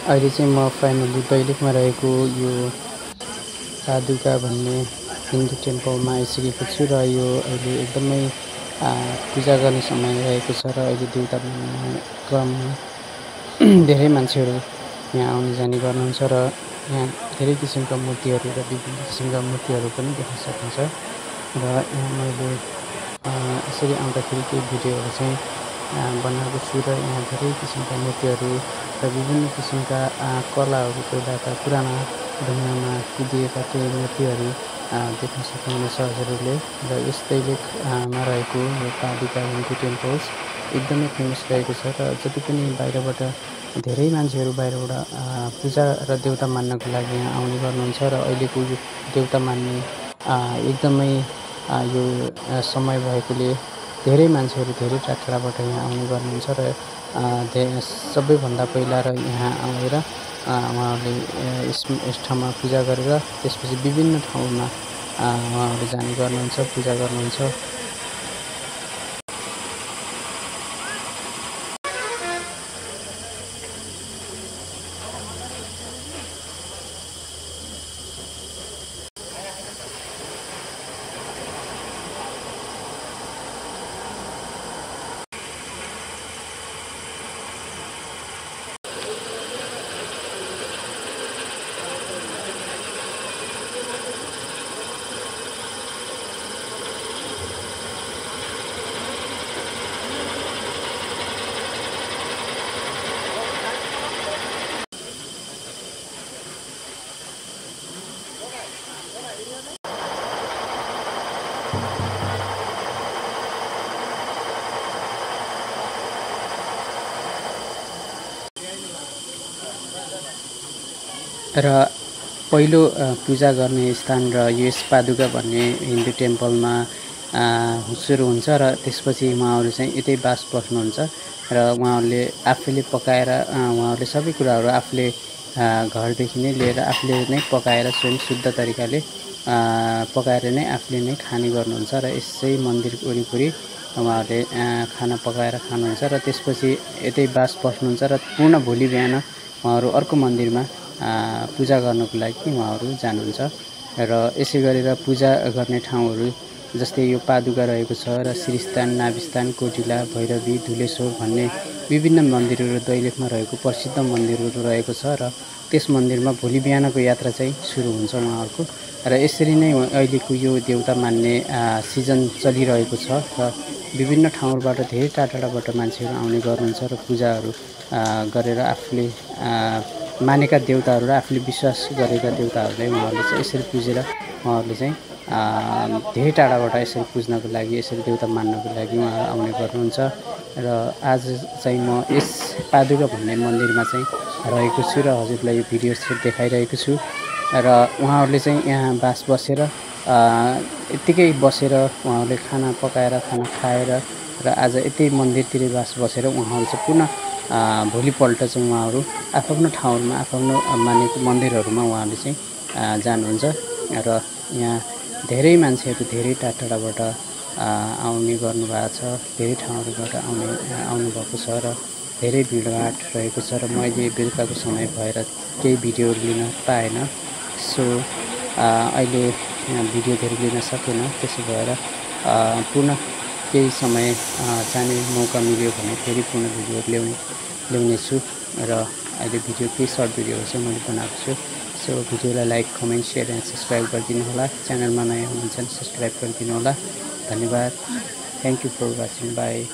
अहिले चाहिँ म फाइनली दैलेखमा रहेको यो पादुका भन्ने हिन्दू टेम्पलमा आइसकेको छु र यो अहिले एकदमै पूजा गर्ने समय रहेको छ र अहिले देउता मान्ने क्रममा धेरै मान्छेहरू यहाँ आउने जाने गर्नुहुन्छ र यहाँ धेरै किसिमका मूर्तिहरू र विभिन्न किसिमका मूर्तिहरू पनि देख्न सकिन्छ र यहाँ मैले यसरी आउँदाखेरि केही भिडियोहरू चाहिँ बनाएको छु र यहाँ धेरै किसिमका मूर्तिहरू र विभिन्न किसिमका कलाहरू पहिलाका पुराना ढुङ्गामा कुदिएका केही मूर्तिहरू देख्न सक्नुहुनेछ हजुरहरूले र यस दैलेखमा रहेको यो पादुका हिन्दू टेम्पल्स एकदमै फेमस रहेको छ र जति पनि बाहिरबाट धेरै मान्छेहरू बाहिरबाट पूजा र देउता मान्नको लागि यहाँ आउने गर्नुहुन्छ र अहिलेको यो देउता मान्ने एकदमै यो समय भएकोले धेरै मान्छेहरू धेरै टाढाबाट यहाँ आउने गर्नुहुन्छ र सबैभन्दा पहिला र यहाँ आएर उहाँहरूले यस ठाउँमा पूजा गरेर त्यसपछि विभिन्न ठाउँमा उहाँहरूले जाने गर्नुहुन्छ पूजा गर्नुहुन्छ। र पहिलो पूजा गर्ने स्थान र यस पादुका भन्ने हिन्दू टेम्पलमा सुरु हुन्छ र त्यसपछि उहाँहरू चाहिँ यतै बास बस्नुहुन्छ र उहाँहरूले आफैले पकाएर उहाँहरूले सबै कुराहरू आफूले घरदेखि नै लिएर आफूले नै पकाएर स्वयं शुद्ध तरिकाले पकाएर नै आफूले नै खाने गर्नुहुन्छ र यसै मन्दिर वरिपरि उहाँहरूले खाना पकाएर खानुहुन्छ र त्यसपछि यतै बास बस्नुहुन्छ र पूर्ण भोलि बिहान उहाँहरू अर्को मन्दिरमा पूजा गर्नको लागि उहाँहरू जानुहुन्छ र यसै गरेर पूजा गर्ने ठाउँहरू जस्तै यो पादुका रहेको छ र श्रीस्थान, नाभिस्थान, कोटिला, भैरवी, धुलेश्वर भन्ने विभिन्न मन्दिरहरू दैलेखमा रहेको प्रसिद्ध मन्दिरहरू रहेको छ र त्यस मन्दिरमा भोलि बिहानको यात्रा चाहिँ सुरु हुन्छ उहाँहरूको र यसरी नै अहिलेको यो देउता मान्ने सिजन चलिरहेको छ र विभिन्न ठाउँबाट धेरै टाढाबाट मान्छेहरू आउने गर्नुहुन्छ र पूजाहरू गरेर आफूले मानेका देउताहरू र आफूले विश्वास गरेका देउताहरूलाई उहाँहरूले चाहिँ यसरी पुजेर उहाँहरूले चाहिँ धेरै टाढाबाट यसरी पुज्नको लागि यसरी देउता मान्नको लागि उहाँहरू आउने गर्नुहुन्छ र आज चाहिँ म यस पादुका भन्ने मन्दिरमा चाहिँ रहेको छु र हजुरलाई यो भिडियो देखाइरहेको छु र उहाँहरूले चाहिँ यहाँ बास बसेर यत्तिकै बसेर उहाँहरूले खाना पकाएर खाना खाएर र आज यतै मन्दिरतिरै बास बसेर उहाँहरू चाहिँ पुनः भोलिपल्ट चाहिँ उहाँहरू आफ्नो ठाउँमा आफ्नो मानेको मन्दिरहरूमा उहाँहरूले चाहिँ जानुहुन्छ र यहाँ धेरै मान्छेहरू धेरै टाढाबाट आउने गर्नुभएको छ, धेरै ठाउँहरूबाट आउनुभएको छ र धेरै भिडभाड रहेको छ र मैले बेलुकाको समय भएर केही भिडियोहरू लिन पाएन। सो अहिले भिडियो धेरै लिन सकेन, त्यसो भएर पुनः केही समय जाने मौका मिल्यो भने फेरि पुनः भिडियोहरू ल्याउने छु र अहिले भिडियो केही सर्ट भिडियोहरू चाहिँ मैले बनाएको छु। सो भिडियोलाई like, comment, share and subscribe गरिदिनु होला। च्यानलमा नयाँ हुनुहुन्छ भने सब्सक्राइब गरिदिनु होला। धन्यवाद। Thank you for watching. By.